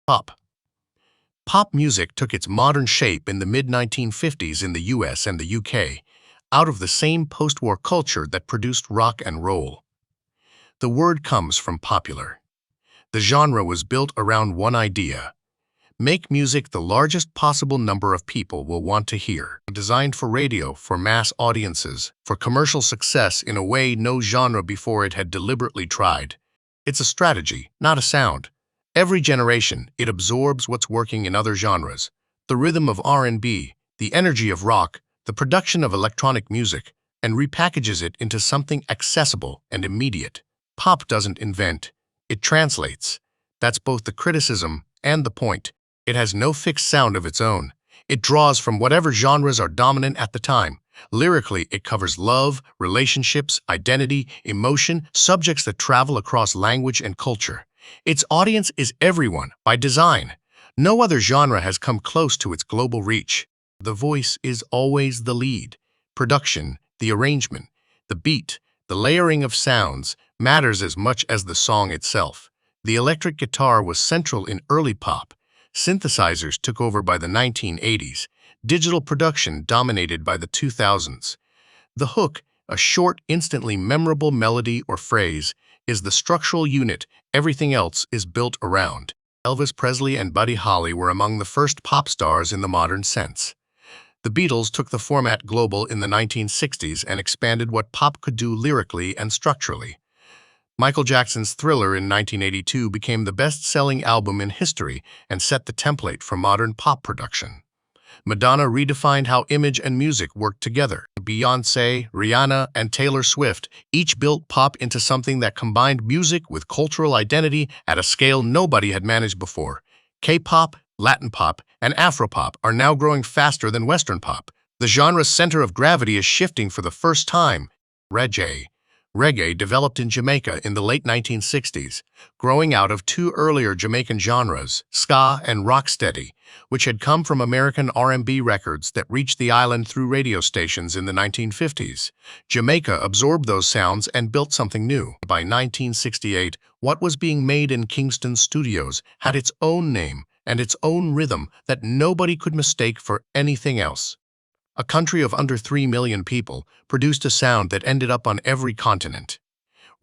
Pop. Pop music took its modern shape in the mid-1950s in the US and the UK, out of the same post-war culture that produced rock and roll. The word comes from popular. The genre was built around one idea: make music the largest possible number of people will want to hear. Designed for radio, for mass audiences, for commercial success in a way no genre before it had deliberately tried. It's a strategy, not a sound. Every generation, it absorbs what's working in other genres: the rhythm of R&B, the energy of rock, the production of electronic music, and repackages it into something accessible and immediate. Pop doesn't invent, it translates. That's both the criticism and the point. It has no fixed sound of its own. It draws from whatever genres are dominant at the time. Lyrically, it covers love, relationships, identity, emotion, subjects that travel across language and culture. Its audience is everyone, by design. No other genre has come close to its global reach. The voice is always the lead. Production, the arrangement, the beat, the layering of sounds matters as much as the song itself. The electric guitar was central in early pop. Synthesizers took over by the 1980s. Digital production dominated by the 2000s. The hook, a short, instantly memorable melody or phrase, is the structural unit everything else is built around. Elvis Presley and Buddy Holly were among the first pop stars in the modern sense. The Beatles took the format global in the 1960s and expanded what pop could do lyrically and structurally. Michael Jackson's Thriller in 1982 became the best-selling album in history and set the template for modern pop production. Madonna redefined how image and music worked together. Beyoncé, Rihanna, and Taylor Swift each built pop into something that combined music with cultural identity at a scale nobody had managed before. K-pop, Latin pop, and Afropop are now growing faster than Western pop. The genre's center of gravity is shifting for the first time. Reggae developed in Jamaica in the late 1960s, growing out of two earlier Jamaican genres, ska and rocksteady, which had come from American R&B records that reached the island through radio stations in the 1950s. Jamaica absorbed those sounds and built something new. By 1968, what was being made in Kingston studios had its own name and its own rhythm that nobody could mistake for anything else. A country of under 3 million people produced a sound that ended up on every continent.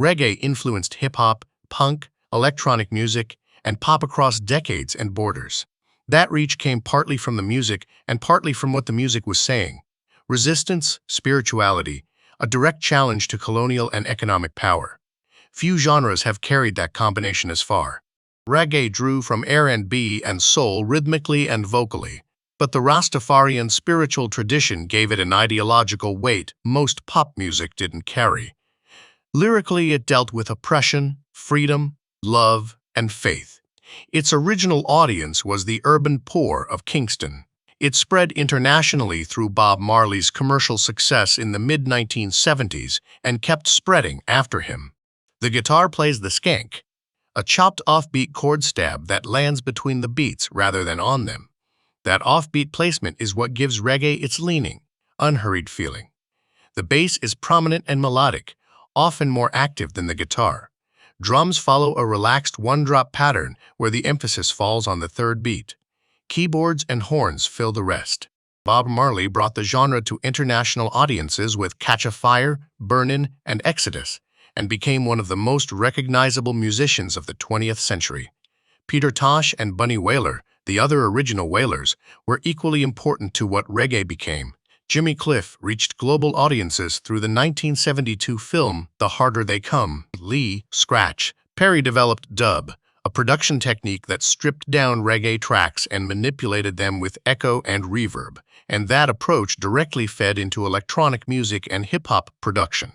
Reggae influenced hip-hop, punk, electronic music, and pop across decades and borders. That reach came partly from the music and partly from what the music was saying. Resistance, spirituality, a direct challenge to colonial and economic power. Few genres have carried that combination as far. Reggae drew from R&B and soul rhythmically and vocally, but the Rastafarian spiritual tradition gave it an ideological weight most pop music didn't carry. Lyrically, it dealt with oppression, freedom, love, and faith. Its original audience was the urban poor of Kingston. It spread internationally through Bob Marley's commercial success in the mid-1970s and kept spreading after him. The guitar plays the skank, a chopped offbeat chord stab that lands between the beats rather than on them. That offbeat placement is what gives reggae its leaning, unhurried feeling. The bass is prominent and melodic, often more active than the guitar. Drums follow a relaxed one-drop pattern where the emphasis falls on the third beat. Keyboards and horns fill the rest. Bob Marley brought the genre to international audiences with Catch a Fire, Burnin', and Exodus, and became one of the most recognizable musicians of the 20th century. Peter Tosh and Bunny Wailer, the other original Wailers, were equally important to what reggae became. Jimmy Cliff reached global audiences through the 1972 film The Harder They Come. Lee Scratch Perry developed dub, a production technique that stripped down reggae tracks and manipulated them with echo and reverb, and that approach directly fed into electronic music and hip-hop production.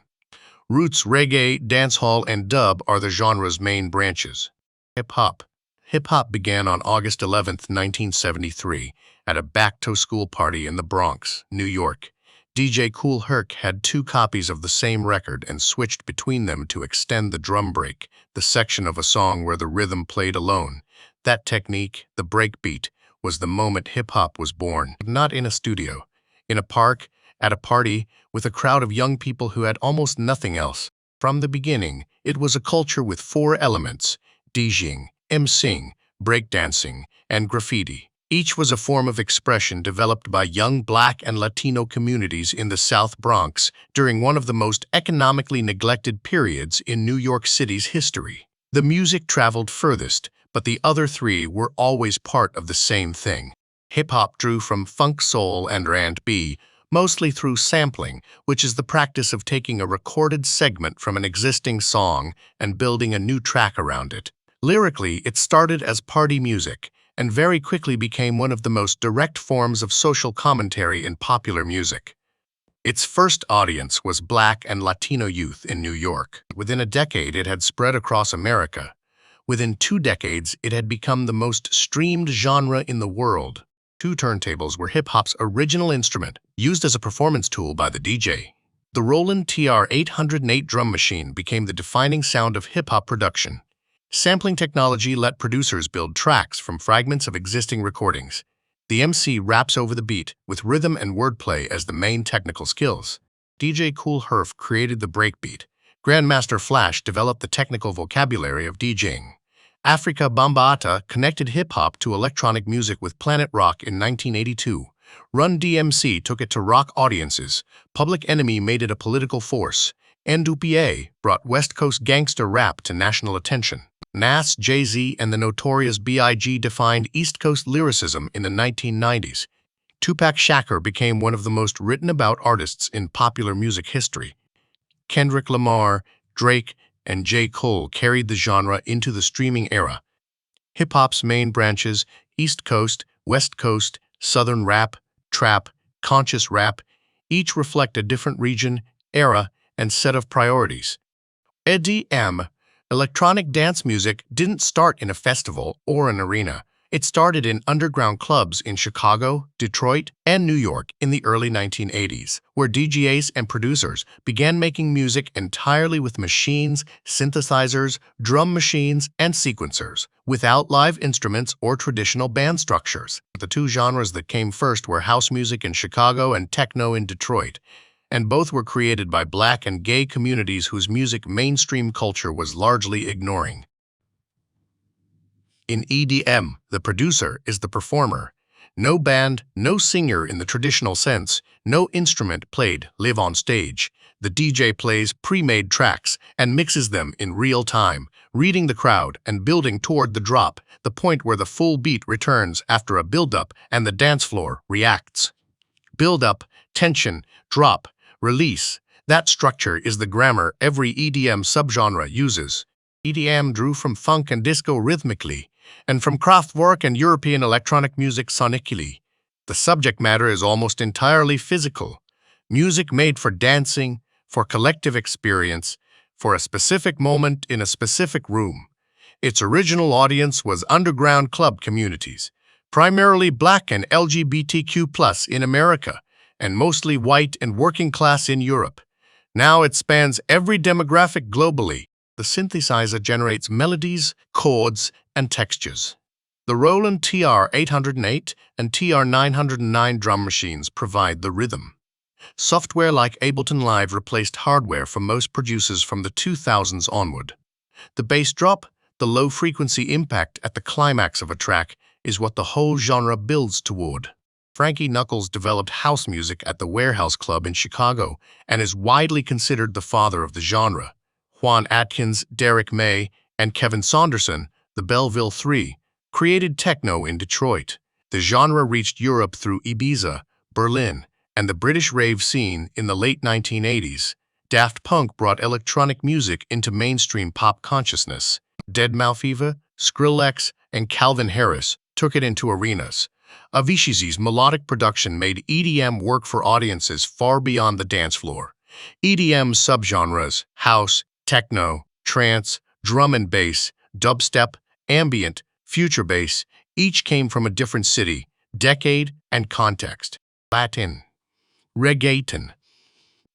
Roots, reggae, dancehall, and dub are the genre's main branches. Hip-hop. Hip-hop began on August 11, 1973, at a back-to-school party in the Bronx, New York. DJ Kool Herc had 2 copies of the same record and switched between them to extend the drum break, the section of a song where the rhythm played alone. That technique, the breakbeat, was the moment hip-hop was born. Not in a studio, in a park, at a party, with a crowd of young people who had almost nothing else. From the beginning, it was a culture with 4 elements: DJing, emceeing, breakdancing, and graffiti. Each was a form of expression developed by young Black and Latino communities in the South Bronx during one of the most economically neglected periods in New York City's history. The music traveled furthest, but the other three were always part of the same thing. Hip-hop drew from funk, soul, and R&B, mostly through sampling, which is the practice of taking a recorded segment from an existing song and building a new track around it. Lyrically, it started as party music, and very quickly became one of the most direct forms of social commentary in popular music. Its first audience was Black and Latino youth in New York. Within a decade, it had spread across America. Within 2 decades, it had become the most streamed genre in the world. 2 turntables were hip-hop's original instrument, used as a performance tool by the DJ. The Roland TR-808 drum machine became the defining sound of hip-hop production. Sampling technology let producers build tracks from fragments of existing recordings. The MC raps over the beat, with rhythm and wordplay as the main technical skills. DJ Kool Herc created the breakbeat. Grandmaster Flash developed the technical vocabulary of DJing. Africa Bambaataa connected hip-hop to electronic music with Planet Rock in 1982. Run DMC took it to rock audiences. Public Enemy made it a political force. NWA brought West Coast gangster rap to national attention. Nas, Jay-Z, and the Notorious B.I.G. defined East Coast lyricism in the 1990s. Tupac Shakur became one of the most written-about artists in popular music history. Kendrick Lamar, Drake, and J. Cole carried the genre into the streaming era. Hip-hop's main branches, East Coast, West Coast, Southern rap, trap, conscious rap, each reflect a different region, era, and set of priorities. EDM, electronic dance music, didn't start in a festival or an arena. It started in underground clubs in Chicago, Detroit, and New York in the early 1980s, where DJs and producers began making music entirely with machines, synthesizers, drum machines, and sequencers, without live instruments or traditional band structures. The 2 genres that came first were house music in Chicago and techno in Detroit, and both were created by Black and gay communities whose music mainstream culture was largely ignoring. In EDM, the producer is the performer. No band, no singer in the traditional sense, no instrument played live on stage. The DJ plays pre-made tracks and mixes them in real time, reading the crowd and building toward the drop, the point where the full beat returns after a build-up and the dance floor reacts. Build-up, tension, drop, release. That structure is the grammar every EDM subgenre uses. EDM drew from funk and disco rhythmically, and from Kraftwerk and European electronic music sonically. The subject matter is almost entirely physical. Music made for dancing, for collective experience, for a specific moment in a specific room. Its original audience was underground club communities, primarily Black and LGBTQ+ in America, and mostly white and working class in Europe. Now it spans every demographic globally. The synthesizer generates melodies, chords, and textures. The Roland TR-808 and TR-909 drum machines provide the rhythm. Software like Ableton Live replaced hardware for most producers from the 2000s onward. The bass drop, the low-frequency impact at the climax of a track, is what the whole genre builds toward. Frankie Knuckles developed house music at the Warehouse Club in Chicago and is widely considered the father of the genre. Juan Atkins, Derek May, and Kevin Saunderson, the Belleville Three, created techno in Detroit. The genre reached Europe through Ibiza, Berlin, and the British rave scene in the late 1980s. Daft Punk brought electronic music into mainstream pop consciousness. Deadmau5, Skrillex, and Calvin Harris took it into arenas. Avicii's melodic production made EDM work for audiences far beyond the dance floor. EDM subgenres, house, techno, trance, drum and bass, dubstep, ambient, future bass, each came from a different city, decade, and context. Latin. Reggaeton.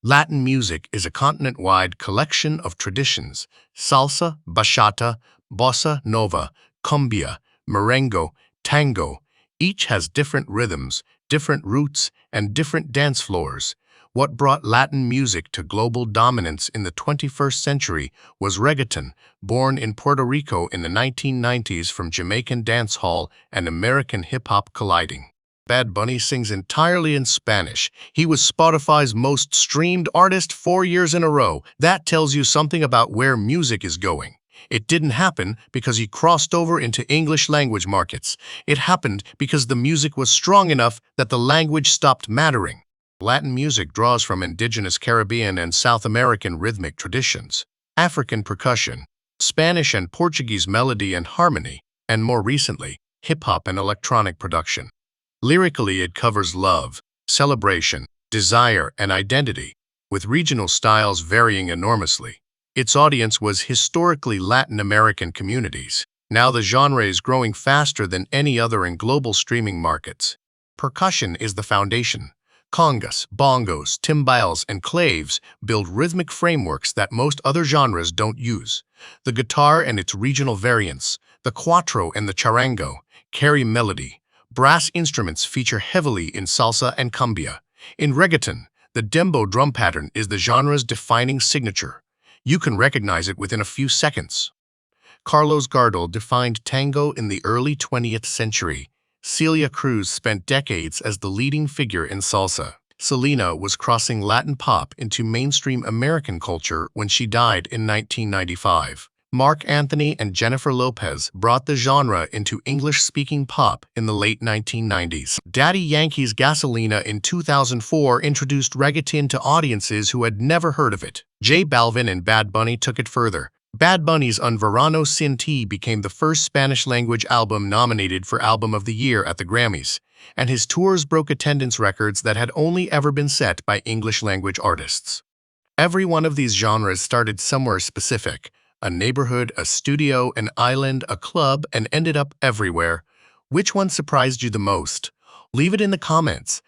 Latin music is a continent-wide collection of traditions: salsa, bachata, bossa nova, cumbia, merengue, tango. Each has different rhythms, different roots, and different dance floors. What brought Latin music to global dominance in the 21st century was reggaeton, born in Puerto Rico in the 1990s from Jamaican dancehall and American hip-hop colliding. Bad Bunny sings entirely in Spanish. He was Spotify's most streamed artist 4 years in a row. That tells you something about where music is going. It didn't happen because he crossed over into English language markets. It happened because the music was strong enough that the language stopped mattering. Latin music draws from indigenous Caribbean and South American rhythmic traditions, African percussion, Spanish and Portuguese melody and harmony, and more recently, hip-hop and electronic production. Lyrically, it covers love, celebration, desire, and identity, with regional styles varying enormously. Its audience was historically Latin American communities. Now the genre is growing faster than any other in global streaming markets. Percussion is the foundation. Congas, bongos, timbales, and claves build rhythmic frameworks that most other genres don't use. The guitar and its regional variants, the cuatro and the charango, carry melody. Brass instruments feature heavily in salsa and cumbia. In reggaeton, the dembow drum pattern is the genre's defining signature. You can recognize it within a few seconds. Carlos Gardel defined tango in the early 20th century. Celia Cruz spent decades as the leading figure in salsa. Selena was crossing Latin pop into mainstream American culture when she died in 1995. Marc Anthony and Jennifer Lopez brought the genre into English-speaking pop in the late 1990s. Daddy Yankee's Gasolina in 2004 introduced reggaeton to audiences who had never heard of it. J Balvin and Bad Bunny took it further. Bad Bunny's Un Verano Sin Ti became the first Spanish-language album nominated for Album of the Year at the Grammys, and his tours broke attendance records that had only ever been set by English-language artists. Every one of these genres started somewhere specific, a neighborhood, a studio, an island, a club, and ended up everywhere. Which one surprised you the most? Leave it in the comments.